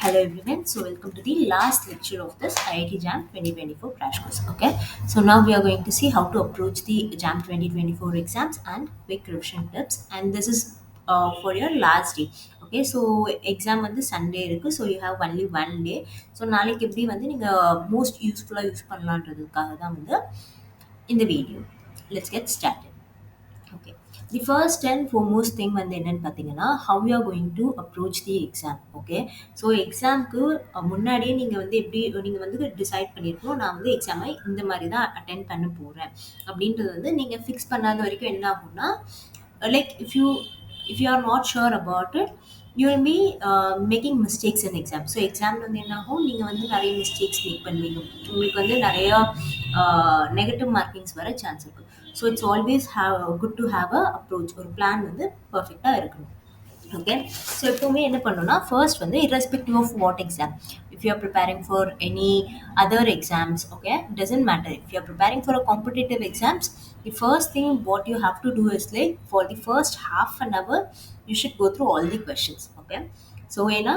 Hello everyone. So welcome to the last lecture of this IIT JAM 2024 crash course. Okay. So now we are going to see how to approach the JAM 2024 exams and quick revision tips. And this is for your last day. Okay. So exam வந்து Sunday இருக்கு. So you have only one day. So நாளைக்கு எப்படி வந்து நீங்க most useful use பண்ணலான்றதுக்காக தான் வந்து இந்த video. Let's get started. Okay. The first and foremost thing வந்து என்னன்னு பார்த்தீங்கன்னா, how you are going to approach the exam. Okay. So எக்ஸாம்க்கு முன்னாடியே நீங்கள் வந்து எப்படி நீங்கள் வந்து டிசைட் பண்ணியிருக்கணும், நான் வந்து எக்ஸாமை இந்த மாதிரி தான் அட்டென்ட் பண்ண போகிறேன் அப்படின்றது வந்து நீங்கள் ஃபிக்ஸ் பண்ணாத வரைக்கும் என்ன ஆகும்னா, like if you R not sure about it, you will be making mistakes in exam. So எக்ஸாமில் வந்து என்ன ஆகும், நீங்கள் வந்து நிறைய மிஸ்டேக்ஸ் மேக் பண்ணுவீங்க. உங்களுக்கு வந்து நிறையா நெகட்டிவ் மார்க்கிங்ஸ் வர சான்ஸ் இருக்குது. So it's always good to have a approach. ஒரு பிளான் வந்து பர்ஃபெக்டாக இருக்கணும். ஓகே. ஸோ எப்போவுமே என்ன பண்ணணும்னா, ஃபர்ஸ்ட் வந்து irrespective of what exam, if you are preparing for any other exams, okay, doesn't matter. If you are preparing for a competitive exams, the first thing what you have to do is, like, for the first half an hour you should go through all the questions. Okay. So ஏன்னா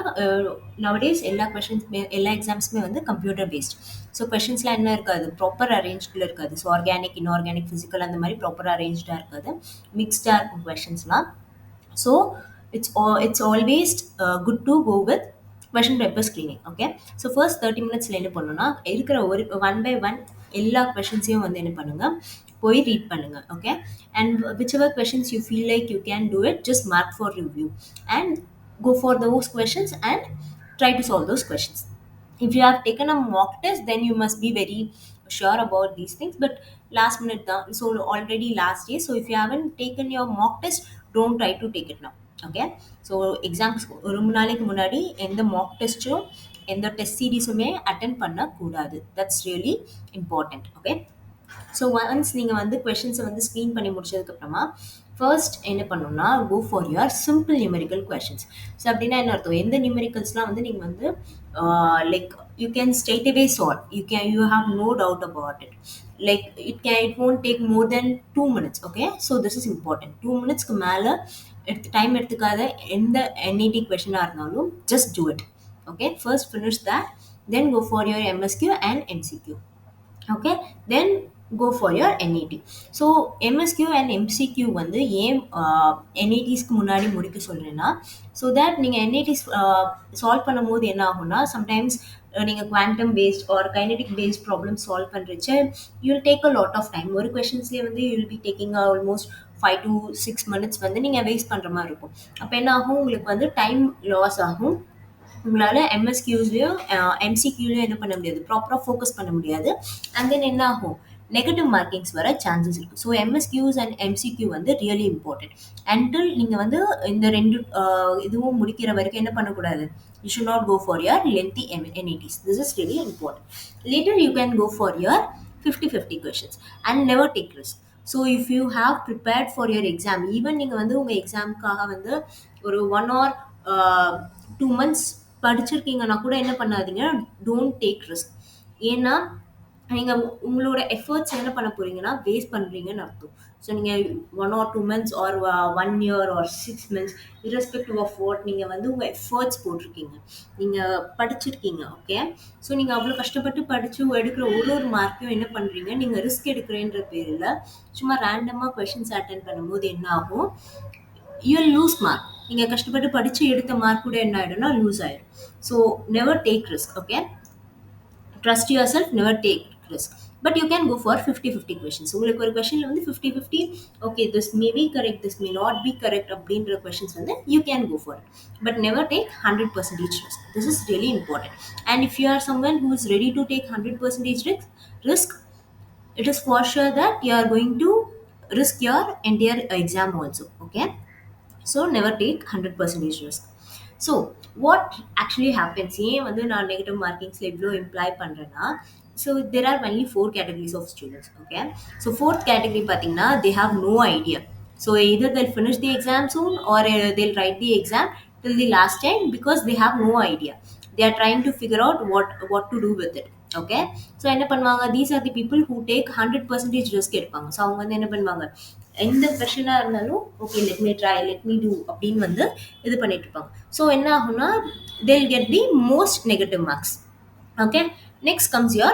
nowadays எல்லா கொஷின்ஸ்மே எல்லா எக்ஸாம்ஸுமே வந்து computer based. So கொஷின்ஸ்லாம் என்ன இருக்காது, proper அரேஞ்சில் இருக்காது. So organic, inorganic, physical அந்த மாதிரி proper அரேஞ்சாக இருக்காது, மிக்ஸ்டாக இருக்கும் கொஷின்ஸ்லாம். So it's always good to go with question paper screening. Okay. So first 30 மினிட்ஸில் என்ன பண்ணணும்னா, இருக்கிற ஒரு ஒன் பை ஒன் எல்லா கொஷின்ஸையும் வந்து என்ன பண்ணுங்க, போய் ரீட் பண்ணுங்க. Okay. And whichever questions you feel like you can do it, just mark for review and go for those questions and try to solve those questions. If you have taken a mock test, then you must be very sure about these things, but last minute so already last day, so if you haven't taken your mock test, don't try to take it now. Okay. So exams ரொம்ப நாளைக்கு முன்னாடி எந்த Mach டெஸ்ட்டும் எந்த test சீரீஸுமே attend பண்ணக்கூடாது. That's really important. Okay. So once நீங்கள் வந்து கொஷின்ஸை வந்து ஸ்க்ரீன் பண்ணி முடிச்சதுக்கப்புறமா ஃபர்ஸ்ட் என்ன பண்ணணும்னா, go for your simple numerical questions. So அப்படின்னா என்ன அர்த்தம், எந்த நியூமெரிக்கல்ஸ்லாம் வந்து நீங்கள் வந்து like you can straight away solve, you have no doubt about it. Like it won't take more than 2 minutes. Okay. So this is important. 2 minutesக்கு மேலே time எடுத்துக்காத எந்த என்இடி கொஷனாக இருந்தாலும் just do it. Okay. First finish that, then go for your MSQ and MCQ. Okay. Then go for your NET. So MSQ and MCQ வந்து ஏன் NETஸ்க்கு முன்னாடி முடிக்க சொல்கிறேன்னா, so that நீங்கள் NETs சால்வ் பண்ணும்போது என்ன ஆகும்னா, சம்டைம்ஸ் நீங்கள் quantum based or kinetic based problem solve பண்ணுறச்சு you will take a lot of time. ஒரு கொஷின்ஸ்லேயே வந்து you will be taking almost 5 to 6 minutes வந்து நீங்கள் வேஸ்ட் பண்ணுற மாதிரி இருக்கும். அப்போ என்ன ஆகும், உங்களுக்கு வந்து டைம் லாஸ் ஆகும். உங்களால் எம்எஸ்கியூஸ்லையும் எம்சிக்யூலையும் என்ன பண்ண முடியாது, ப்ராப்பராக ஃபோக்கஸ் பண்ண முடியாது. அண்ட் தென் என்ன ஆகும், நெகட்டிவ் மார்க்கிங்ஸ் வர சான்சஸ் இருக்குது. ஸோ எம்எஸ்கியூஸ் அண்ட் எம்சிக்யூ வந்து ரியலி இம்பார்ட்டன்ட். அண்டில் நீங்கள் வந்து இந்த ரெண்டு இதுவும் முடிக்கிற வரைக்கும் என்ன பண்ணக்கூடாது, you should not go for your lengthy NETs. This is really important. Later you can go for your 50-50 questions and never take risk. So if you have prepared for your exam, even நீங்கள் வந்து உங்கள் எக்ஸாமுக்காக வந்து ஒரு 1 or 2 months படிச்சிருக்கீங்கன்னா கூட என்ன பண்ணாதீங்க, don't take risk. ஏன்னா நீங்கள் உங்களோட எஃபர்ட்ஸ் என்ன பண்ண போகிறீங்கன்னா வேஸ்ட் பண்ணுறீங்கன்னு அர்த்தம். ஸோ நீங்கள் 1 or 2 months or 1 year or 6 months irrespective of what நீங்கள் வந்து உங்கள் எஃபர்ட்ஸ் போட்டிருக்கீங்க, நீங்கள் படிச்சிருக்கீங்க. ஓகே. ஸோ நீங்கள் அவ்வளோ கஷ்டப்பட்டு படித்து எடுக்கிற ஒரு மார்க்கையும் என்ன பண்ணுறீங்க, நீங்கள் ரிஸ்க் எடுக்கிறேன்ற பேரில் சும்மா ரேண்டமாக கொஷின்ஸ் அட்டென்ட் பண்ணும்போது என்ன ஆகும், யூ வில் லூஸ் மார்க். நீங்கள் கஷ்டப்பட்டு படித்து எடுத்த மார்க் கூட என்ன ஆகிடும்னா லூஸ் ஆகிடும். So never take risk. Okay. Trust yourself, never take risk. But you can go for 50-50 questions. உங்களுக்கு ஒரு கொஷனில் வந்து 50-50, okay this may be correct, this may not be correct அப்படின்ற கொஷின்ஸ் வந்து you can go for it. But never take 100% risk. This is really important. And if you are someone who is ready to take 100% risk, it is for sure that you are going to risk your entire exam also. Okay. So never take 100% risk. So what actually happens, ஏன் வந்து நான் negative மார்க்கிங்ஸில் இவ்வளோ imply பண்ணுறேன்னா, so there are only 4 categories of students. Okay. So fourth category பார்த்தீங்கன்னா they have no idea. So either they'll finish the exam soon or they'll write the exam till the last time because they have no idea. They are trying to figure out what to do with it. Okay. So என்ன பண்ணுவாங்க, these are the people who take 100% risk எடுப்பாங்க. So அவங்க வந்து என்ன பண்ணுவாங்க, எந்த கொஷனாக இருந்தாலும் okay let me try let me do அப்படின்னு வந்து இது பண்ணிட்டு இருப்பாங்க. ஸோ என்ன ஆகும்னா they'll get the most negative marks. Okay, next comes your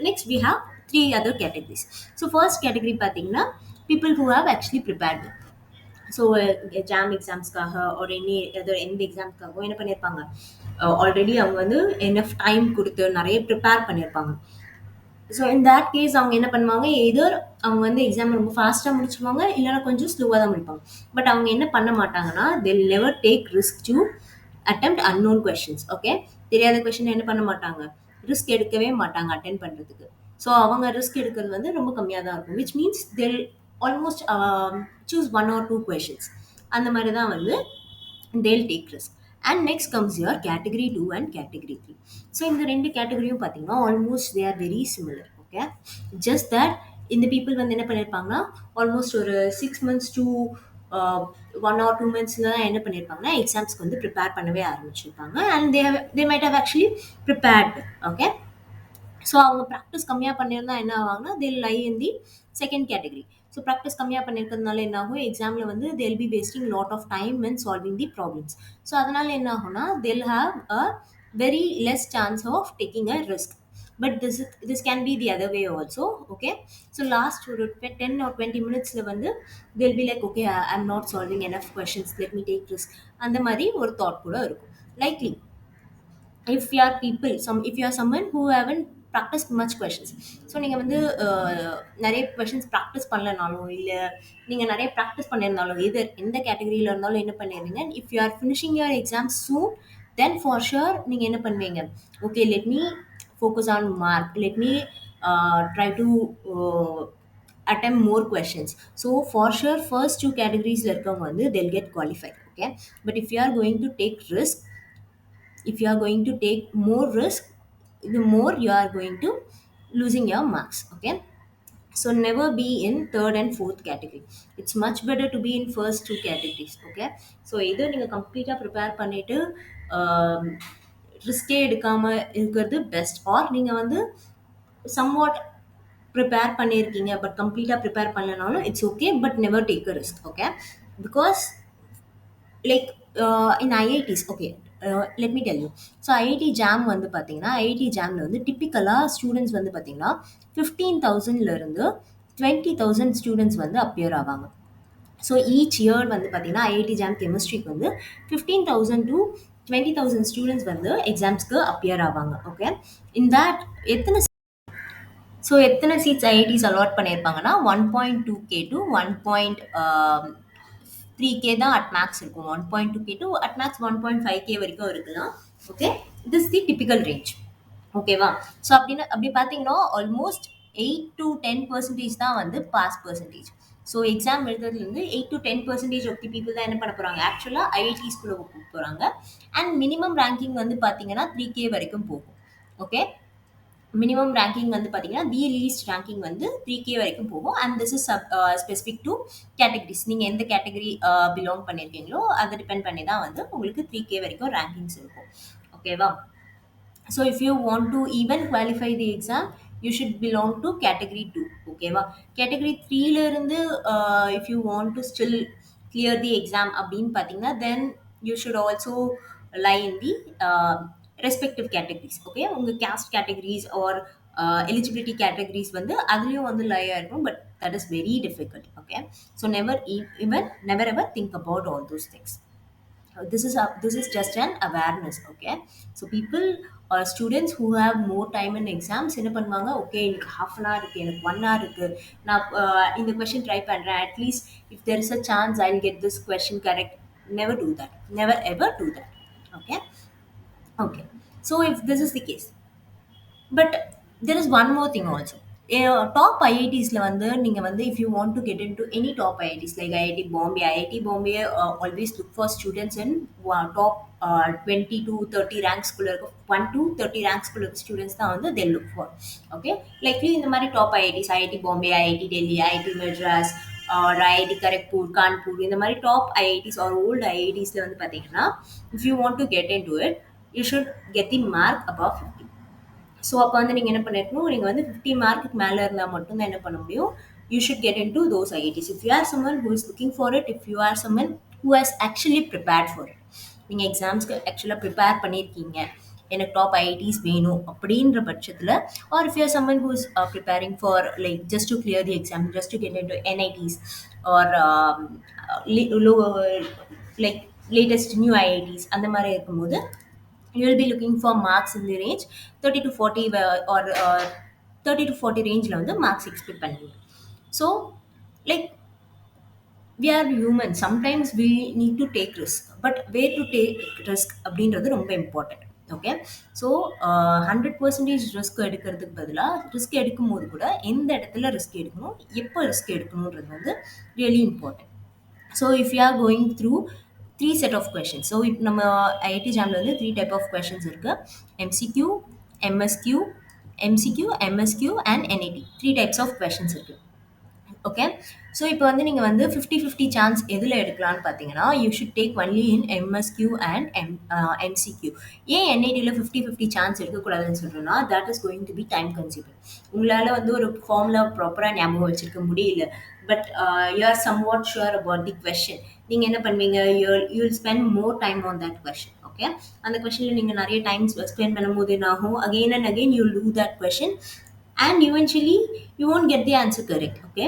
next we have three other categories. So first category பார்த்தீங்கன்னா people who have actually prepared. So JAM எக்ஸாம்ஸ்க்காக ஒரு எந்த எக்ஸாம்ஸ்க்காகவும் என்ன பண்ணியிருப்பாங்க, ஆல்ரெடி அவங்க வந்து எனஃப் டைம் கொடுத்து நிறைய ப்ரிப்பேர் பண்ணியிருப்பாங்க. ஸோ இன் தட் கேஸ் அவங்க என்ன பண்ணுவாங்க, எதர் அவங்க வந்து எக்ஸாம் ரொம்ப ஃபாஸ்ட்டாக முடிச்சுருவாங்க, இல்லைனா கொஞ்சம் ஸ்லோவாக தான் முடிப்பாங்க. பட் அவங்க என்ன பண்ண மாட்டாங்கன்னா they'll never take risk to attempt unknown questions. Okay, தெரியாத கொஷின் என்ன பண்ண மாட்டாங்க, ரிஸ்க் எடுக்கவே மாட்டாங்க அட்டென்ட் பண்ணுறதுக்கு. ஸோ அவங்க ரிஸ்க் எடுக்கிறது வந்து ரொம்ப கம்மியாக தான் இருக்கும், which means they'll almost choose one or two questions. அந்த மாதிரி தான் வந்து they'll take risk. And next comes your category 2 and category 3. So இந்த ரெண்டு கேட்டகரியும் பார்த்தீங்கன்னா almost they are very similar. Okay, just that இந்த people வந்து என்ன பண்ணியிருப்பாங்கன்னா ஆல்மோஸ்ட் ஒரு 6 months to 1 or 2 months தான் என்ன பண்ணியிருப்பாங்கன்னா எக்ஸாம்ஸ்க்கு வந்து ப்ரிப்பேர் பண்ணவே ஆரம்பிச்சிருப்பாங்க. And they might have actually prepared. Okay, so அவங்க ப்ராக்டிஸ் கம்மியாக பண்ணியிருந்தா என்ன ஆவாங்கன்னா they'll lie in the second category. So practice கம்மியாக பண்ணியிருக்கிறதுனால என்ன ஆகும், எக்ஸாமில் வந்து they'll be wasting lot of time when solving the problems. So அதனால என்ன ஆகும்னா they'll have a very less chance of taking a risk. But this can be the other way also. Okay, so last ஒரு 10 or 20 minutes வந்து they'll be like okay I'm not solving enough questions, let me take risk. அந்த மாதிரி ஒரு thought கூட இருக்கும் likely. If you are people if you are someone who haven't practiced much questions, so நீங்கள் வந்து நிறைய questions practice பண்ணலனாலும் இல்லை நீங்கள் நிறைய ப்ராக்டிஸ் பண்ணியிருந்தாலும் எந்த கேட்டகரியில் இருந்தாலும் என்ன பண்ணிடுறீங்க, if you are finishing your exam soon then for sure நீங்கள் என்ன பண்ணுவீங்க, okay let me focus on mark, let me try to attempt more questions. So for sure first two categories இருக்கவங்க வந்து they'll get qualified. Okay, but if you are going to take risk, if you are going to take more risk, the more you are going to losing your marks. Okay, so never be in third and fourth category. It's much better to be in first two categories. Okay, so either நீங்க கம்ப்ளீட்டா prepare பண்ணிட்டு ரிஸ்கே எடுக்காம இருக்கிறது best, R நீங்க வந்து somewhat prepare பண்ணியிருக்கீங்க but கம்ப்ளீட்டாக prepare பண்ணலனாலும் it's okay, but never take a risk. Okay, because like in IITs okay let me tell you. So IIT JAM வந்து பார்த்தீங்கன்னா ஐஐடி ஜாமில் வந்து டிப்பிக்கலாக ஸ்டூடெண்ட்ஸ் வந்து பார்த்தீங்கன்னா 15,000 20,000 ஸ்டூடெண்ட்ஸ் வந்து அப்பியர் ஆவாங்க. ஸோ ஈச் இயர் வந்து பார்த்தீங்கன்னா ஐஐடி ஜாம் கெமிஸ்ட்ரிக்கு வந்து 15,000 to 20,000 ஸ்டூடெண்ட்ஸ் வந்து எக்ஸாம்ஸ்க்கு அப்பியர் ஆவாங்க. ஓகே, இன் தட் எத்தனை சீட்ஸ் ஐஐடிஸ் அலாட் பண்ணியிருப்பாங்கன்னா 1.2K to 1.3K தான் அட் மேக்ஸ் இருக்கும். 1.2K to at maths 1.5K வரைக்கும் இருக்கலாம். Okay, this the typical range. ஓகேவா, ஸோ அப்படி பார்த்தீங்கன்னா ஆல்மோஸ்ட் 8 to 10% தான் வந்து பாஸ் பர்சன்டேஜ். ஸோ எக்ஸாம் எழுதுறதுலேருந்து 8 to 10% ஆஃப் தி பீப்புள் தான் என்ன பண்ண போகிறாங்க, ஆக்சுவலாக ஐஐடிஸ்குள்ளே போகிறாங்க. அண்ட் மினிமம் ரேங்கிங் வந்து பார்த்தீங்கன்னா 3K வரைக்கும் போகும். ஓகே, மினிமம் ரேங்கிங் வந்து பார்த்தீங்கன்னா தி லீஸ்ட் ரேங்கிங் வந்து 3K வரைக்கும் போகும். And this is specific to categories. நீங்கள் எந்த கேட்டகரி பிலாங் பண்ணியிருக்கீங்களோ அதை டிபெண்ட் பண்ணி தான் வந்து உங்களுக்கு 3K வரைக்கும் ரேங்கிங்ஸ் இருக்கும். ஓகேவா, so if you want to even qualify the exam you should belong to category 2. ஓகேவா, category 3ல இருந்து if you want to still clear the exam அப்படின்னு பார்த்தீங்கன்னா then you should also lie in the respective categories. Okay, உங்கள் caste categories or eligibility categories வந்து அதுலேயும் வந்து lie ஆயிருக்கும், but that is very difficult. Okay, so never ever think about all those things. This is just an awareness. Okay, so people or students who have more time in exams என்ன பண்ணுவாங்க, okay எனக்கு half an hour இருக்குது, எனக்கு 1 hour இருக்குது, நான் இந்த question try பண்ணுறேன், at least if there is a chance I will get this question correct. Never do that, never ever do that. Okay, okay, so if this is the case, but there is one more thing also. Top IITsல வந்து நீங்கள் வந்து if you want to get into any top IITs like IIT Bombay always look for students in top 20 to 30 ranks குள்ள இருக்க 1 to 30 ranks குள்ள இருக்க students தான் வந்து they look for. Okay, likely இந்த மாதிரி top IITs IIT Bombay, IIT Delhi, IIT Madras or IIT Kharagpur, Kanpur, இந்த மாதிரி top IITs or old IITsல வந்து பார்த்தீங்கன்னா if you want to get into it you should get the mark above 50. So அப்போ வந்து நீங்கள் என்ன பண்ணிருக்கணும், நீங்கள் வந்து 50 மார்க்குக்கு மேலே இருந்தால் மட்டும்தான் என்ன பண்ண முடியும், you should get into those IITs. If you are someone who is looking for it, if you are someone who has actually prepared for it, நீங்கள் எக்ஸாம்ஸ்க்கு ஆக்சுவலாக ப்ரிப்பேர் பண்ணியிருக்கீங்க, எனக்கு டாப் ஐஐடிஸ் வேணும் அப்படின்ற பட்சத்தில், or if you're someone who is preparing for like just to clear the exam, just to get in to NITs or like latest new IITs அந்த மாதிரி இருக்கும்போது, you will be looking for marks in the range 30 to 40 or 30 to 40 rangeல வந்து marks expect பண்ணுவீங்க. So like we are human, sometimes we need to take risk, but where to take risk அப்படின்றது ரொம்ப important. Okay, so 100% risk எடுக்கிறதுக்கு பதிலாக risk எடுக்கும் போது கூட எந்த இடத்துல ரிஸ்க் எடுக்கணும், எப்போ ரிஸ்க் எடுக்கணுன்றது வந்து really important. So if you are going through three set of questions, so இப்போ நம்ம ஐஐடி ஜாமில் வந்து த்ரீ டைப் ஆஃப் கொஷின்ஸ் இருக்குது. MCQ, MSQ, MCQ, MSQ and NIT, three types of questions இருக்குது. ஓகே, ஸோ இப்போ வந்து நீங்கள் வந்து 50-50 சான்ஸ் எதில் எடுக்கலான்னு பார்த்தீங்கன்னா, you should take only in MSQ and MCQ. ஏன் என்ஐடியில் 50-50 சான்ஸ் எடுக்கக்கூடாதுன்னு சொல்கிறேன்னா, that is going to be time consuming. உங்களால் வந்து ஒரு ஃபார்முலா ப்ராப்பராக ஞாபகம் வச்சுருக்க முடியல, but you are somewhat sure about the question. நீங்கள் என்ன பண்ணுவீங்க, you will spend more time on that question. Okay, அந்த கொஷனில் நீங்கள் நிறைய டைம் ஸ்பெண்ட் பண்ணும்போது என்ன ஆகும், again and again you will do that question and eventually you won't get the answer correct. Okay,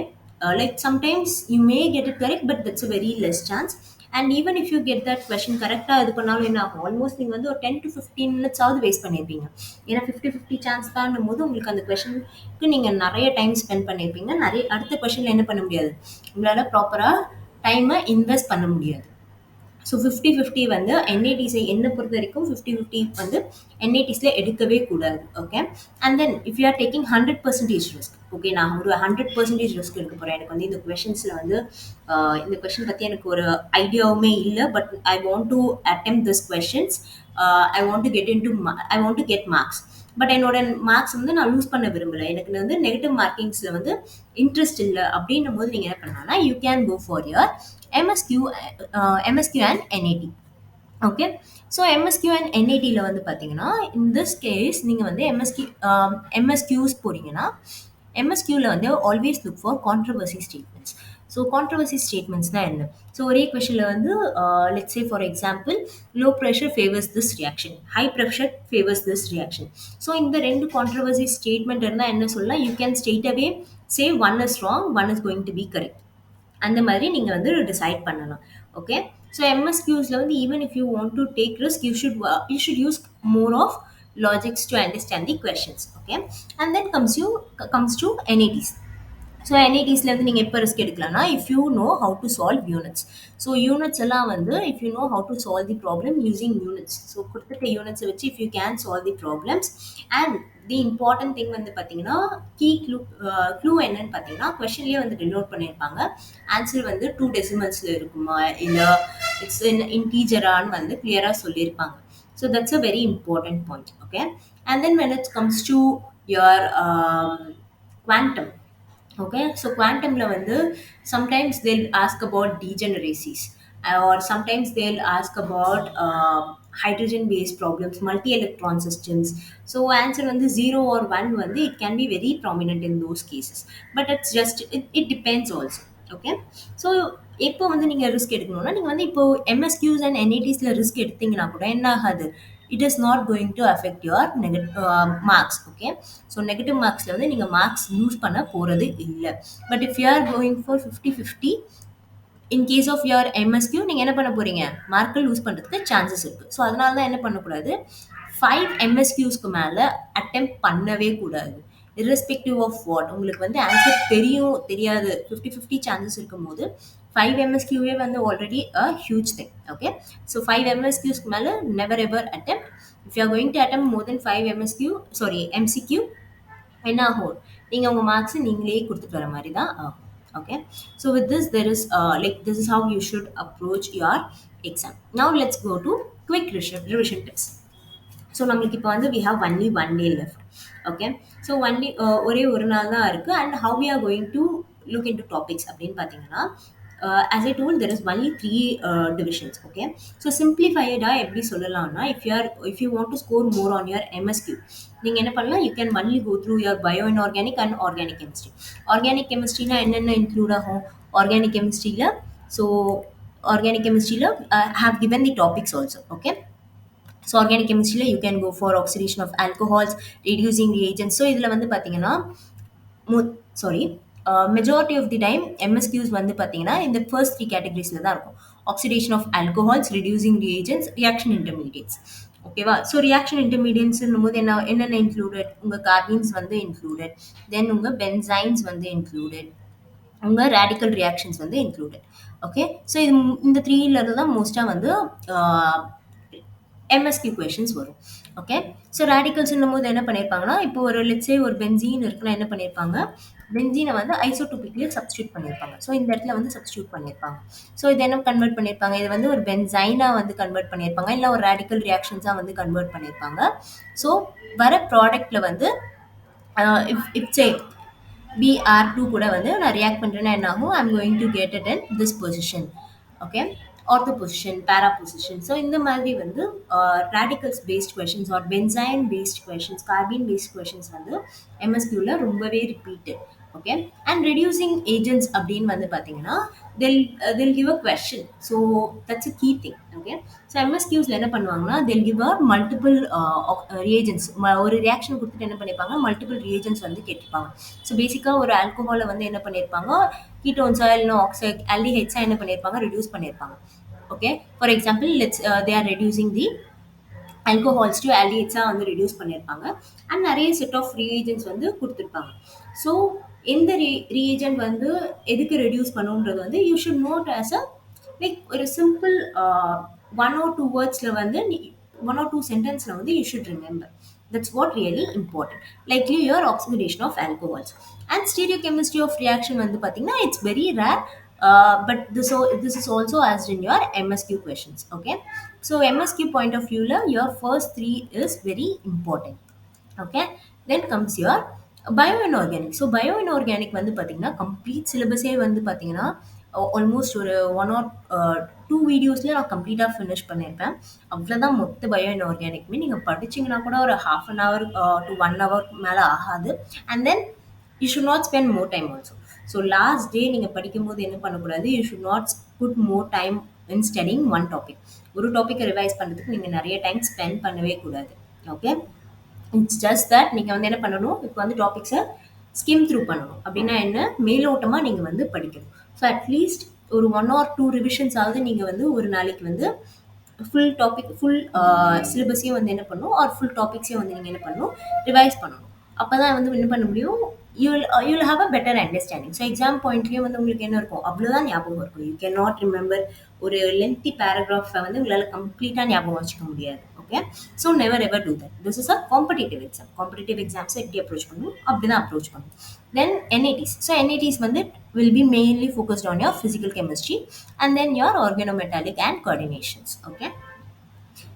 like sometimes you may get it correct, but that's a very less chance. And even if you get that question correctா இது பண்ணாலும் என்ன ஆகும், almost நீங்கள் வந்து ஒரு 10 to 15 minutes ஆவது waste பண்ணியிருப்பீங்க. ஏன்னா 50-50 சான்ஸ் தான் போது உங்களுக்கு அந்த கொஷனுக்கு நீங்கள் நிறைய டைம் ஸ்பெண்ட் பண்ணியிருப்பீங்க. நிறைய அடுத்த கொஷனில் என்ன பண்ண முடியாது, உங்களால் ப்ராப்பராக டைமை இன்வெஸ்ட் பண்ண முடியாது. ஸோ 50-50 வந்து என்ஐடிஸை என்னை பொறுத்த வரைக்கும் 50-50 வந்து என்ஐடிஸில் எடுக்கவே கூடாது. Okay, and then if you are taking 100% risk, okay நான் ஒரு 100% ரிஸ்க் எடுக்க போகிறேன், எனக்கு வந்து இந்த கொஷின்ஸில் வந்து இந்த கொஷின் பற்றி எனக்கு ஒரு ஐடியாவுமே இல்லை, but I want to attempt this questions, I want to get in to I want to get marks, but என்னோட மார்க்ஸ் வந்து நான் லூஸ் பண்ண விரும்பலை, எனக்கு வந்து நெகட்டிவ் மார்க்கிங்ஸில் வந்து இன்ட்ரெஸ்ட் இல்லை அப்படின்னும் போது நீங்கள் என்ன பண்ணலாம்னா, you can go for your MSQ, MSQ and NAT. Okay, so MSQ and NATல வந்து பார்த்தீங்கன்னா, இன் திஸ் கேஸ் நீங்கள் வந்து MSQs போகிறீங்கன்னா, MSQல வந்து always look for controversy statements. So controversy ஸ்டேட்மெண்ட்ஸ்னால் என்ன, ஸோ ஒரே கொஷனில் வந்து let's say for example, low pressure favours this reaction, high pressure favours this reaction. So இந்த ரெண்டு கான்ட்ரவர்சி ஸ்டேட்மெண்ட் இருந்தால் என்ன சொல்லலாம், you can straight away say one is wrong, one is going to be correct. அந்த மாதிரி நீங்கள் வந்து decide பண்ணலாம். ஓகே, ஸோ எம்எஸ்கியூஸில் வந்து even if you want to take risk, you should use more of logics to understand the questions. Okay, and then comes to NITs. So என்ஐடிஸில் வந்து நீங்கள் எப்போ ரிஸ்க் எடுக்கலாம்னா, if you know how to solve units. So units எல்லாம் வந்து if you know how to solve the problem using units, so கொடுத்துட்ட யூனிட்ஸை வச்சு if you can solve the problems. And the important thing வந்து பார்த்தீங்கன்னா, key clue என்னன்னு பார்த்தீங்கன்னா, கொஷன்லேயே வந்து டினோட் பண்ணியிருப்பாங்க, ஆன்சர் வந்து 2 டெசிமல்ஸில் இருக்குமா இல்லை இட்ஸ் இன்டீஜரான்னு வந்து கிளியராக சொல்லியிருப்பாங்க. So that's a very important point. Okay, and then when it comes to your quantum. Okay, so quantumல வந்து sometimes they'll ask about degeneracies, or sometimes they'll ask about hydrogen based problems, multi electron systems. So answer வந்து 0 or 1 வந்து it can be very prominent in those cases, but it's just it depends also. Okay, so எப்போ வந்து நீங்கள் risk எடுக்கணும்னா, நீங்கள் வந்து இப்போ MSQs and NATஸில் risk எடுத்தீங்கன்னா கூட என்ன ஆகாது, it is not going to affect your marks. Okay, so negative மார்க்ஸில் வந்து நீங்கள் மார்க்ஸ் லூஸ் பண்ண போகிறது இல்லை. But if you are going for 50-50, in case of your MSQ நீங்கள் என்ன பண்ண போகிறீங்க, மார்க்கை லூஸ் பண்ணுறதுக்கு சான்சஸ் இருக்குது. ஸோ அதனால தான் என்ன பண்ணக்கூடாது, 5 MSQஸ்க்கு மேலே அட்டெம்ப்ட் பண்ணவே கூடாது. irrespective of what, உங்களுக்கு வந்து ஆன்சர் தெரியும் தெரியாது 50-50 சான்சஸ் இருக்கும் போது 5 MSQவே வந்து already a huge thing. Okay, so 5 MSQஸ்க்கு மேலே never ever attempt. If you are going to attempt more than 5 MCQ என்ன ஆகும், நீங்கள் உங்கள் மார்க்ஸை நீங்களே கொடுத்துட்டு வர மாதிரி தான் ஆகும். Okay, so with this there is like this is how you should approach your exam. Now let's go to quick revision tips. So நம்மளுக்கு இப்போ வந்து we have only 1 day left. Okay, so ஒரே ஒரு நாள் தான் இருக்குது. And how we are going to look into topics அப்படின்னு பார்த்தீங்கன்னா, as I told, there is only three divisions. Okay, so simplified எப்படி சொல்லலாம்னா, if you want to score more on your MSQ, நீங்க என்ன பண்ணலாம், you can only go through your bio inorganic and organic chemistry. Organic chemistry னா என்னென்ன include ஆகும்? Organic chemistry ல, so organic chemistry ல have given the topics also. Okay, so organic chemistry you can go for oxidation of alcohols, reducing reagents. So இதுல வந்து பாத்தீங்கன்னா sorry, majority of the time MSQs வந்து பாத்தீங்கன்னா இந்த first three categoriesல தான் இருக்கும். Oxidation of alcohols, reducing reagents, reaction intermediates. ஓகேவா? So reaction இன்டர்மீடியன்ட்ஸ்னும் போது என்னென்ன இன்க்ளூடட், உங்கள் கார்பீன்ஸ் வந்து இன்க்ளூடட், தென் உங்கள் பென்சைன்ஸ் வந்து இன்க்ளூடட், உங்கள் ரேடிக்கல் ரியாக்ஷன்ஸ் வந்து இன்க்ளூடட். ஓகே, ஸோ இது இந்த த்ரீல இருந்து தான் மோஸ்ட்டாக வந்து MSQ கொஷின்ஸ் வரும். ஓகே, ஸோ ரேடிக்கல்ஸ்ன்னும் போது என்ன பண்ணியிருப்பாங்கன்னா, இப்போ ஒரு லெட்ஸே ஒரு பென்சீன் இருக்குன்னா என்ன பண்ணியிருப்பாங்க, பென்சீனை வந்து ஐசோடோபிக்லேயே சப்ஸ்டியூட் பண்ணியிருப்பாங்க. ஸோ இந்த இடத்துல வந்து சப்ஸ்டியூட் பண்ணியிருப்பாங்க. ஸோ இது என்ன கன்வெர்ட் பண்ணியிருப்பாங்க, இது வந்து ஒரு பென்சைனாக வந்து கன்வெர்ட் பண்ணியிருப்பாங்க, இல்லை ஒரு ரேடிக்கல் ரியாக்ஷன்ஸாக வந்து கன்வெர்ட் பண்ணியிருப்பாங்க. ஸோ வர ப்ராடக்ட்டில் வந்து இட்ஸ் ஏ BR2 கூட வந்து நான் ரியாக்ட் பண்ணுறேன்னா என்ன ஆகும், I'm going to get it in this position. Okay, ortho position, para position. So இந்த மாதிரி வந்து radicals based questions or benzene based questions, carbene based questions வந்து MSQல ரொம்பவே repeated. Okay, and reducing agents அப்படின்னு வந்து பார்த்தீங்கன்னா they'll give a question. So that's a key thing. Okay, so MSQஸ்ல என்ன பண்ணுவாங்கன்னா, they'll give a multiple reagents. ஒரு reaction கொடுத்துட்டு என்ன பண்ணியிருப்பாங்க, மல்டிபிள் ரிஏஜென்ட்ஸ் வந்து கேட்டிருப்பாங்க. ஸோ பேசிக்காக ஒரு ஆல்கோஹாலை வந்து என்ன பண்ணியிருப்பாங்க, கீட்டோன்ஸா இல்லைன்னா ஆக்சைட் ஆல்டிஹைட்ஸா என்ன பண்ணியிருப்பாங்க, ரெடியூஸ் பண்ணியிருப்பாங்க. Okay, for example let's they are reducing the alcohols to aldehydes வந்து ரெடியூஸ் பண்ணியிருப்பாங்க. அண்ட் நிறைய செட் ஆஃப் ரீஏஜென்ட்ஸ் வந்து கொடுத்துருப்பாங்க. ஸோ எந்த ரீஏஜென்ட் வந்து எதுக்கு ரெடியூஸ் பண்ணுன்றது வந்து you should note as a like ஒரு சிம்பிள் ஒன் ஆர் டூ வேர்ட்ஸில் வந்து ஒன் ஆர் டூ சென்டென்ஸில் வந்து you should remember. That's what really important. Likely your oxidation of alcohols. And stereochemistry of reaction வந்து பார்த்தீங்கன்னா it's very rare. But this is also asked in your MSQ questions. Okay, so MSQ point of view your first three is very important. Okay, then comes your bio inorganic. So bio inorganic வந்து பார்த்தீங்கன்னா complete சிலபஸே வந்து பார்த்தீங்கன்னா almost ஒரு one or two வீடியோஸ்லேயே நான் கம்ப்ளீட்டாக finish பண்ணியிருப்பேன். அவ்வளோதான் மொத்த பயோ இன்ஆர்கானிக்குமே. நீங்கள் படிச்சிங்கன்னா கூட ஒரு half an hour to 1 hour மேலே ஆகாது. And then you should not spend more time also. So last day நீங்கள் படிக்கும்போது என்ன பண்ணக்கூடாது, you should not put more time in studying one topic. ஒரு டாப்பிக்கை ரிவைஸ் பண்ணுறதுக்கு நீங்கள் நிறைய டைம் ஸ்பெண்ட் பண்ணவே கூடாது. ஓகே, இட்ஸ் ஜஸ்ட் தட் நீங்கள் வந்து என்ன பண்ணணும், இப்போ வந்து டாபிக்ஸை ஸ்கிம் த்ரூ பண்ணணும். அப்படின்னா என்ன, மேலோட்டமாக நீங்கள் வந்து படிக்கணும். ஸோ அட்லீஸ்ட் ஒரு ஒன் ஆர் டூ ரிவிஷன்ஸ் ஆகுது நீங்கள் வந்து ஒரு நாளைக்கு வந்து ஃபுல் டாபிக் ஃபுல் சிலபஸையும் வந்து என்ன பண்ணணும், ஆர் ஃபுல் டாபிக்ஸையும் வந்து நீங்கள் என்ன பண்ணணும், ரிவைஸ் பண்ணணும். அப்போ தான் வந்து என்ன பண்ண முடியும், you'll have a better understanding. So exam பாயிண்ட்லேயும் வந்து உங்களுக்கு என்ன இருக்கும், அவ்வளோதான் ஞாபகம் இருக்கும். யூ கேன் நாட் ரிமெம்பர் ஒரு லென்த்தி பேராகிராஃபை வந்து உங்களால் கம்ப்ளீட்டாக ஞாபகம் வச்சுக்க முடியாது. Okay, so never ever do that. This is a competitive exam. Competitive எக்ஸாம்ஸை எப்படி அப்ரோச் பண்ணணும், அப்படி தான் அப்ரோச் பண்ணணும். Then NATs. ஸோ NATs வந்து will be mainly focused on your physical chemistry and then your organometallic and coordinations. Okay,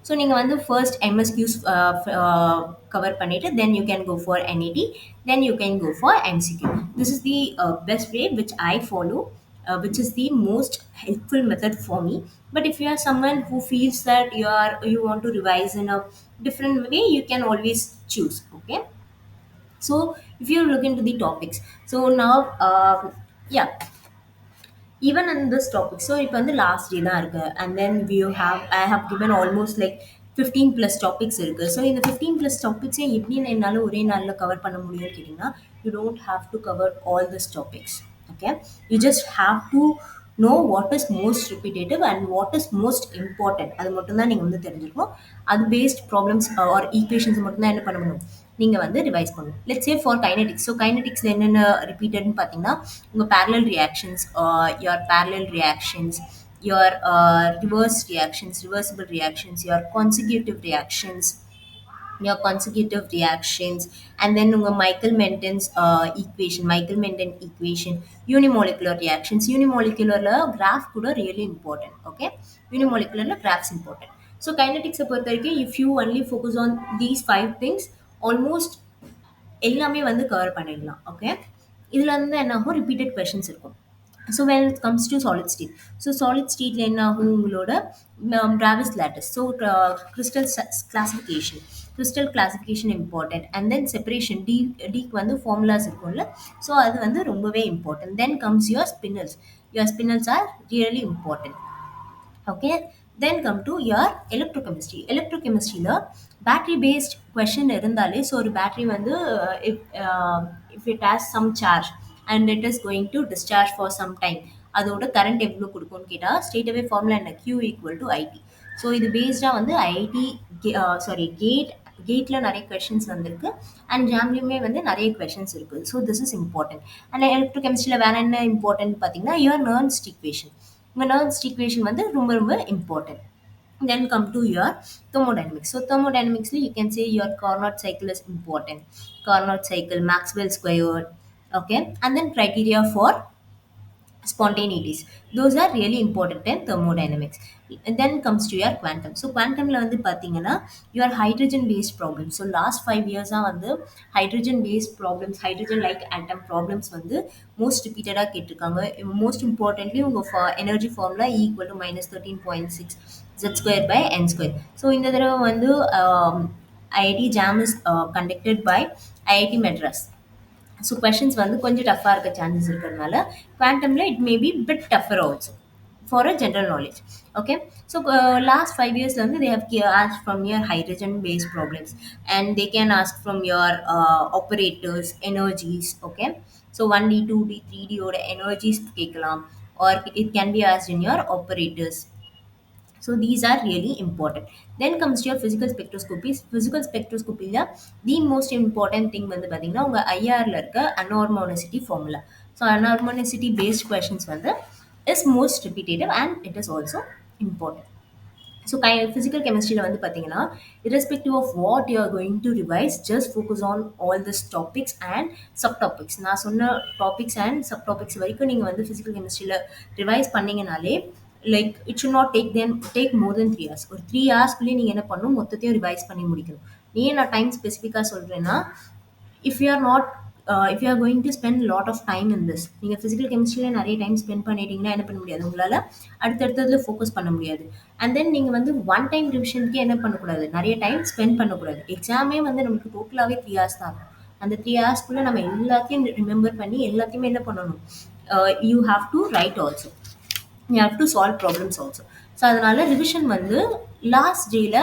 so நீங்கள் வந்து first MSQs cover பண்ணிவிட்டு then you can go for NAT, then you can go for MCQ. This is the best way which I follow, which is the most helpful method for me. But if you are someone who feels that you want to revise in a different way, you can always choose. Okay, so if you look into the topics, so now yeah, even in this topic, so இப்போ வந்து last day தான் இருக்கு. And then I have given almost like 15 plus topics இருக்கு. So இந்த 15 plus topics எப்படி என்னால் ஒரே நாளில் கவர் பண்ண முடியும்னு கேட்டிங்கன்னா, you don't have to cover all these topics. Okay, you just have to know what is most repetitive and what is most important. அது மட்டும் தான் நீங்கள் வந்து தெரிஞ்சுக்கணும். அது பேஸ்ட் ப்ராப்ளம்ஸ் ஆர் ஈக்குவேஷன்ஸ் மட்டும் தான் என்ன பண்ண முடியும், நீங்கள் வந்து ரிவைஸ் பண்ணணும். Let's say for kinetics. So கைனடிக்ஸில் என்னென்ன ரிப்பீட்டட்னு பார்த்தீங்கன்னா, உங்கள் parallel reactions, your parallel reactions, your reverse reactions, reversible reactions, your consecutive reactions, and then உங்கள் Michael-Menten equation, unimolecular reactions. Unimolecularல graph கூட really important. Okay, unimolecularல graphs important. So kinetics பொறுத்த வரைக்கும் if you only focus on these 5 things, almost எல்லாமே வந்து cover பண்ணிடலாம். Okay, இதில் வந்து என்ன ஆகும், ரிப்பீட்டட் கொஷின்ஸ் இருக்கும். So when it comes to solid state, so solid state ல என்ன ஆகும் உங்களோட Travis lattice, so crystal classification, crystal classification important, and then separation d க்கு வந்து formulas இருக்கும்ல, so அது வந்து ரொம்பவே important. Then comes your spinels are really important. Okay, then come to your electrochemistry la battery based question irundale, so ஒரு battery வந்து if it has some charge and it is going to discharge for some time, அதோட current எவ்வளவு கொடுக்கும்னு கேட்டா straight away formula என்ன, q equal to it. So இது பேஸ்டாக வந்து ஐஐடி சாரி கேட்ல நிறைய கொஷின்ஸ் வந்திருக்கு, அண்ட் ஜாம்லேயுமே வந்து நிறைய கொஷின்ஸ் இருக்குது. So this is important. And எலக்ட்ரோகெமிஸ்ட்ரியில் வேற என்ன இம்பார்ட்டன்ட் பார்த்தீங்கன்னா யுவர் நர்ன்ஸ்ட் ஈக்குவேஷன். உங்கள் நர்ன்ஸ்ட் ஈக்குவேஷன் வந்து ரொம்ப ரொம்ப important. Then come to your thermodynamics. So thermodynamicsly you can say your Carnot cycle is important. Carnot cycle, Maxwell squared, okay, and then criteria for spontaneities, those are really important in thermodynamics. And then comes to your quantum. So quantum la வந்து பாத்தீங்கன்னா your hydrogen based problems. So last 5 years வந்து hydrogen based problems, hydrogen like atom problems வந்து most repeated கேட்டிருக்காங்க. Most importantly உங்க energy formula E equal to minus 13.6 z square by n square. So இந்த தடவை வந்து IIT JAM is conducted by IIT Madras. So questions வந்து கொஞ்சம் டஃப்பாக இருக்க சான்சஸ் இருக்கிறதுனால குவாண்டமில் it may be bit tougher also for a general knowledge. Okay, so last 5 years வந்து they have ask from your hydrogen based problems, and they can ask from your operators energies. Okay, so 1D 2D 3Dயோட energies கேட்கலாம், or it can be asked in your operators. So these are really important. Then comes your physical spectroscopy. Physical spectroscopy la the most important thing வந்து பாத்தீங்கன்னா உங்க ஐஆர்ல இருக்க anharmonicity formula. So anharmonicity based questions வந்து is most repetitive and it is also important. So physical கெமிஸ்ட்ரியில் வந்து பார்த்தீங்கன்னா irrespective of what you are going to revise, just focus on all these topics and subtopics. நான் சொன்ன topics and subtopics வரைக்கும் நீங்கள் வந்து physical கெமிஸ்ட்ரியில் ரிவைஸ் பண்ணீங்கனாலே like it should not take more than 3 hours. ஒரு 3 hours நீங்கள் என்ன பண்ணணும், மொத்தத்தையும் ரிவைஸ் பண்ணி முடிக்கணும். ஏன் நான் டைம் ஸ்பெசிஃபிக்காக சொல்கிறேன்னா, if you are not if you are going to spend a lot of time in this, நீங்கள் ஃபிசிக்கல் கெமிஸ்ட்ரியில் நிறைய டைம் ஸ்பெண்ட் பண்ணிட்டீங்கன்னா என்ன பண்ண முடியாது, உங்களால் அடுத்தடுத்ததில் ஃபோக்கஸ் பண்ண முடியாது. அண்ட் தென் நீங்கள் வந்து ஒன் டைம் ரிவிஷனுக்கே என்ன பண்ணக்கூடாது, நிறைய டைம் ஸ்பெண்ட் பண்ணக்கூடாது. எக்ஸாமே வந்து நமக்கு டோட்டலாகவே 3 hours தான் இருக்கும். அந்த 3 hours நம்ம எல்லாத்தையும் ரிமெம்பர் பண்ணி எல்லாத்தையுமே என்ன பண்ணணும், you have to write also, you have to solve problems also. So அதனால ரிவிஷன் வந்து லாஸ்ட் டேயில்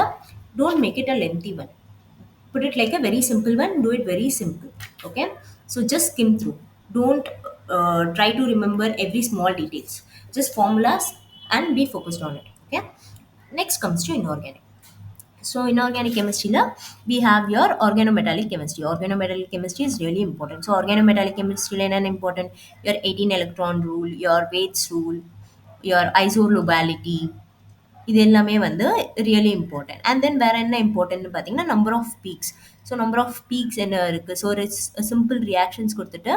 don't make it a lengthy one. Put it like a very simple one, do it very simple. Okay, so just skim through, don't try to remember every small details, just formulas and be focused on it. Okay, next comes to inorganic. So inorganic chemistry la we have your organometallic chemistry. Organometallic chemistry is really important. So organometallic chemistry la enna important, your 18 electron rule, your weights rule, your isolobality, இது எல்லாமே வந்து really important. And then வேறு என்ன இம்பார்ட்டன்ட்னு பார்த்தீங்கன்னா number of peaks. So number of peaks என்ன இருக்குது, so ஒரு சிம்பிள் ரியாக்ஷன்ஸ் கொடுத்துட்டு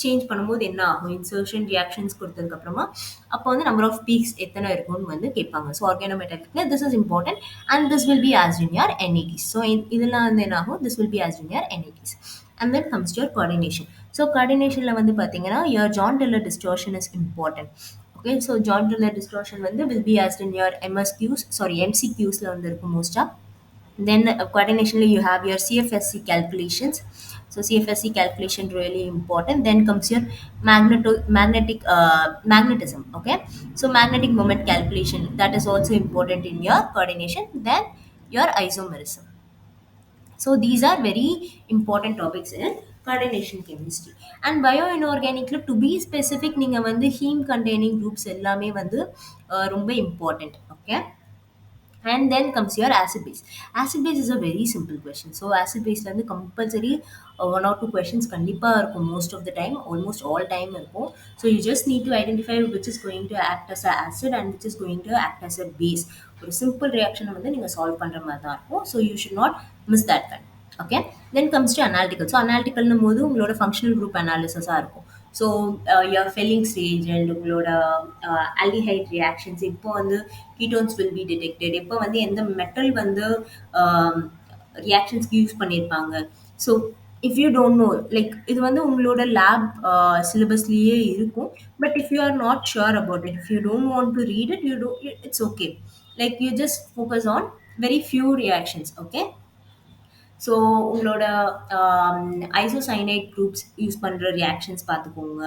சேஞ்ச் பண்ணும்போது என்ன ஆகும், இன்சர்ஷன் ரியாக்ஷன்ஸ் கொடுத்ததுக்கப்புறமா அப்போ வந்து நம்பர் ஆஃப் பீக்ஸ் எத்தனை இருக்கும்னு வந்து கேட்பாங்க. ஸோ ஆர்கானோமெட்டாலிக்கில் this is important and this will be asked in your NITs. So இதெல்லாம் வந்து என்ன ஆகும், this will be asked in your NITs. And then comes your coordination. So கோஆர்டினேஷனில் வந்து பார்த்தீங்கன்னா your Jahn Teller distortion is important. Okay, so John Taylor distortion வந்து will be asked in your MSQs, sorry MCQs ல வந்து இருக்கும் மோஸ்டா. Then coordinationally you have your CFSC calculations. So CFSC calculation really important. Then comes your magnetism. Okay, so magnetic moment calculation, that is also important in your coordination. Then your isomerism. So these are very important topics in coordination chemistry. And bioinorganic to be specific, நீங்க வந்து heme containing groups எல்லாமே வந்து ரொம்ப important. Okay, and then comes your acid base. Acid base is a very simple question. So acid base ல வந்து compulsory one or two questions கண்டிப்பா இருக்கும், most of the time, almost all time இருக்கும். So you just need to identify which is going to act as a acid and which is going to act as a base. ஒரு simple reaction வந்து நீங்க solve பண்ற மாதிரி தான் இருக்கும். So you should not miss that one. Okay, then comes to analytical. So analytical போது உங்களோட functional group analysis இருக்கும். So your felling stage and உங்களோட ஆல்டிஹைட் ரியாக்ஷன்ஸ் இப்போ வந்து கீட்டோன்ஸ் வில் பி டிடெக்டட், இப்போ வந்து எந்த மெட்டல் வந்து ரியாக்ஷன்ஸ்க்கு யூஸ் பண்ணியிருப்பாங்க. So if you don't know, like இது வந்து உங்களோட லேப் சிலபஸ்லயே இருக்கும். But if you R not sure about it, if you don't want to read it, you to, it's okay. Like you just focus on very few reactions. Okay. So உங்களோட isocyanate groups use பண்ணுற reactions பார்த்துக்கோங்க.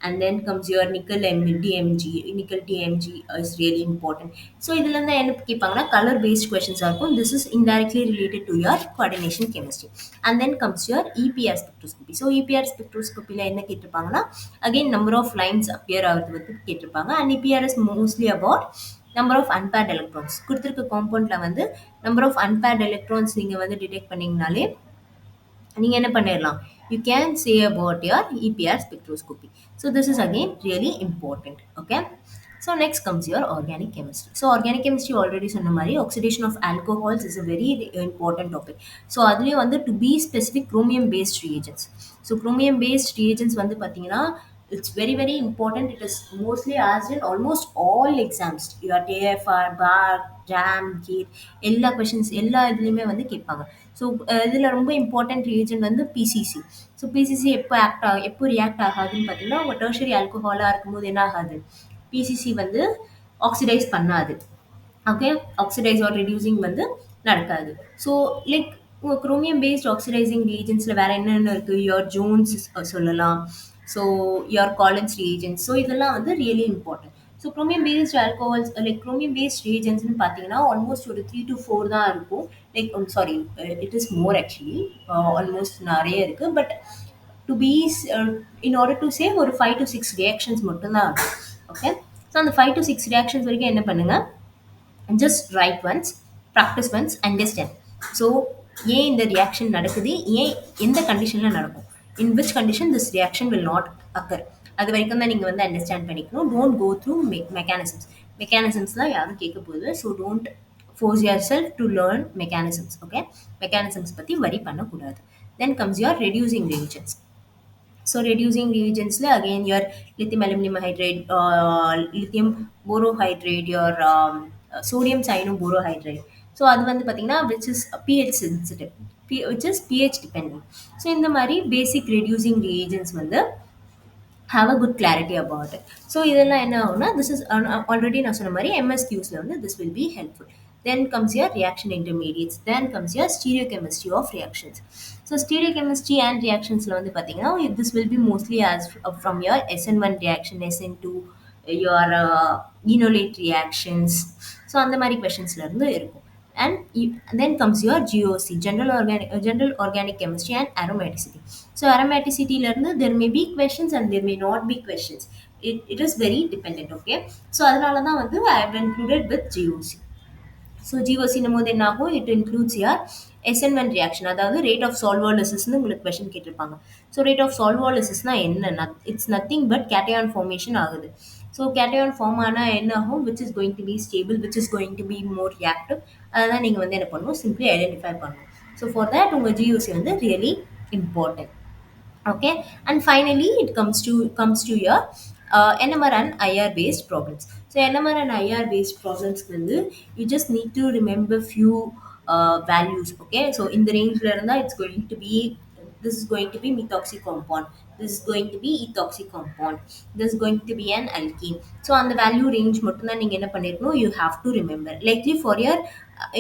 And then comes your nickel DMG. Nickel DMG is really important. So இதுலேருந்து என்ன கேட்பாங்கன்னா colour paste கொஷின்ஸாக இருக்கும். This is indirectly related to your coordination chemistry. And then comes your EPR spectroscopy. So EPR ஸ்பெக்ட்ரோஸ்கோப்பியில் என்ன கேட்டிருப்பாங்கன்னா again number of lines appear ஆகிறது வந்து கேட்டிருப்பாங்க. And EPR is mostly about number of unpaired electrons. கொடுத்துருக்க காம்பவுண்டில் வந்து நம்பர் ஆஃப் அன்பேர்ட் எலக்ட்ரான்ஸ் நீங்கள் வந்து டிடெக்ட் பண்ணிங்கனாலே நீங்கள் என்ன பண்ணிடலாம், you can say about your EPR spectroscopy. So this is again really important. Okay. So next comes your organic chemistry. So organic chemistry already சொன்ன மாதிரி oxidation of alcohols is a very important topic. So அதுலேயும் வந்து to be specific chromium based reagents. So chromium based reagents வந்து பார்த்தீங்கன்னா it's very very important. It is mostly asked in almost all exams. Your TFR, bar, jam, gate, எல்லா questions எல்லா இதுலேயுமே வந்து கேட்பாங்க. So இதில் ரொம்ப இம்பார்ட்டன்ட் ரீஜன் வந்து பிசிசி. ஸோ பிசிசி எப்போ எப்போ ரியாக்ட் ஆகாதுன்னு பார்த்தீங்கன்னா உங்கள் டெர்ஷரி ஆல்கோஹாலாக இருக்கும்போது என்ன ஆகாது, பிசிசி வந்து ஆக்சிடைஸ் பண்ணாது. ஓகே. ஆக்சிடைஸ் ஆர் ரெடியூசிங் வந்து நடக்காது. So like chromium based oxidizing ரீஜன்ஸில் வேறு என்னென்ன இருக்குது, யுவர் ஜோன்ஸ் சொல்லலாம். So your Collins reagents. So இதெல்லாம் வந்து really important. So chromium based alcohols like chromium based ரீஜன்ஸ்னு பார்த்தீங்கன்னா ஆல்மோஸ்ட் ஒரு 3 to 4 தான் இருக்கும். Like sorry, it is more actually. Almost நிறைய இருக்குது. But to be in order to say ஒரு 5 to 6 ரியாக்ஷன்ஸ் மட்டும்தான் இருக்கும். ஓகே. ஸோ அந்த 5 to 6 ரியாக்ஷன்ஸ் வரைக்கும் என்ன பண்ணுங்கள், just write once, practice once, understand. So ஏன் இந்த ரியாக்ஷன் நடக்குது, ஏன் எந்த கண்டிஷனில் நடக்கும், in which condition this reaction will not occur, அது வரைக்கும் தான் நீங்கள் வந்து அண்டர்ஸ்டாண்ட் பண்ணிக்கணும். Don't go through mechanisms. மெக்கானிசம்ஸ்லாம் யாரும் கேட்க போகுது. So don't force yourself to learn mechanisms. Okay. Mechanisms பற்றி வரி பண்ணக்கூடாது. Then comes your reducing reactions. So reducing reagents again your lithium aluminum hydride, lithium borohydride, your sodium cyanoborohydride. So அது வந்து பார்த்தீங்கன்னா which is pH sensitive, which is pH dependent. So இந்த மாதிரி basic reducing reagents வந்து have a good clarity about it. So இதெல்லாம் என்ன ஆகும்னா this is already நான் சொன்ன மாதிரி MSQsல வந்து this will be helpful. Then comes your reaction intermediates. Then comes your stereochemistry of reactions. So stereochemistry and reactionsல வந்து பார்த்தீங்கன்னா this will be mostly as from your SN1 reaction, SN2, your enolate reactions. So அந்த மாதிரி questionsல இருந்து இருக்கும். And then comes your GOC, general organic chemistry and aromaticity. So aromaticity learn there may be questions and there may not be questions. It is very dependent. Okay. So அதனால தான் வந்து I have included with GOC. So ஜிஓசின்னும் போது என்ன ஆகும், it includes யார் SN1 reaction, அதாவது rate of சால்வாலிசிஸ்னு உங்களுக்கு கொஷின் கேட்டிருப்பாங்க. ஸோ ரேட் ஆஃப் சால்வாலிசிஸ்னா என்ன, it's nothing but cation formation ஆகுது. ஸோ கேட்டையான் ஃபார்ம் ஆனால் என்ன ஆகும், which is going to B stable, which is going to be more reactive, அதெல்லாம் நீங்கள் வந்து என்ன பண்ணணும், சிம்பிளி ஐடென்டிஃபை பண்ணணும். ஸோ ஃபார் தேட் உங்கள் ஜிஓசி வந்து really important. Okay. And finally it comes to your NMR and IR based problems. So NMR and IR based problems வந்து you just need to remember few values. Okay. So in the range இருந்தா it's going to be, this is going to be methoxy compound, this is going to be ethoxy compound, this is going to be an alkene. So on the value range மட்டும் தான் நீங்க என்ன பண்ணிருக்கணும், you have to remember. Likely for your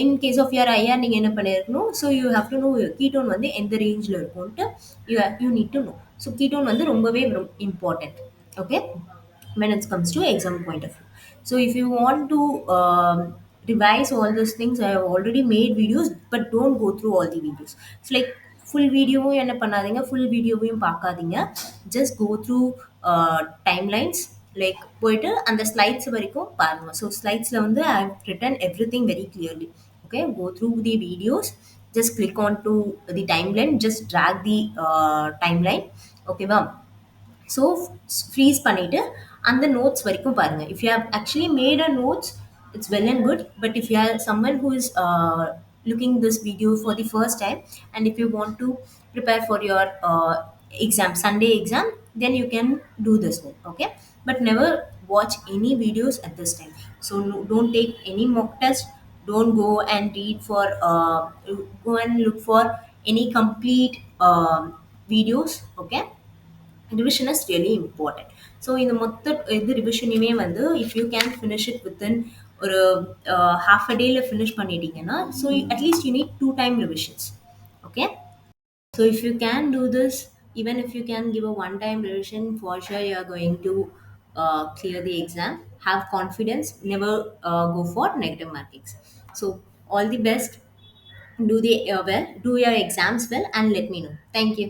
in case of your IR நீங்க என்ன பண்ணிருக்கணும், so you have to know ketone வந்து எந்த ரேஞ்சில் இருக்கும்ட்டு you need to know. So ketone வந்து ரொம்பவே important. Okay. When it comes to exam point of view. So if you want to revise all those things, I have already made videos, but don't go through all the videos. It's like full videoவும் என்ன பண்ணாதீங்க, full videoவையும் பார்க்காதீங்க. Just go through timelines, like போயிட்டு அந்த slides வரைக்கும் பாருங்க. So ஸ்லைட்ஸில் வந்து I have written everything very clearly. Okay, go through the videos, just click on to the timeline, just drag the timeline. Okay va. So freeze பண்ணிட்டு அந்த notes வரைக்கும் பாருங்க. If you have actually made a notes, it's well and good. But if you are someone who is looking this video for the first time, and if you want to prepare for your exam, Sunday exam, then you can do this one. Okay. But never watch any videos at this time. So don't take any mock test. Don't go and read for go and look for any complete videos. Okay, revision is really important. So இந்த மொத்த இது ரிவிஷனையுமே வந்து if you can finish it within ஒரு half a dayல finish பண்ணிட்டீங்கன்னா, so at least you need two time revisions. Okay, so if you can do this, even if you can give a one time revision, for sure you are going to clear the exam. Have confidence, never go for negative markings. So, all the best. Do the well, do your exams well, and let me know. Thank you.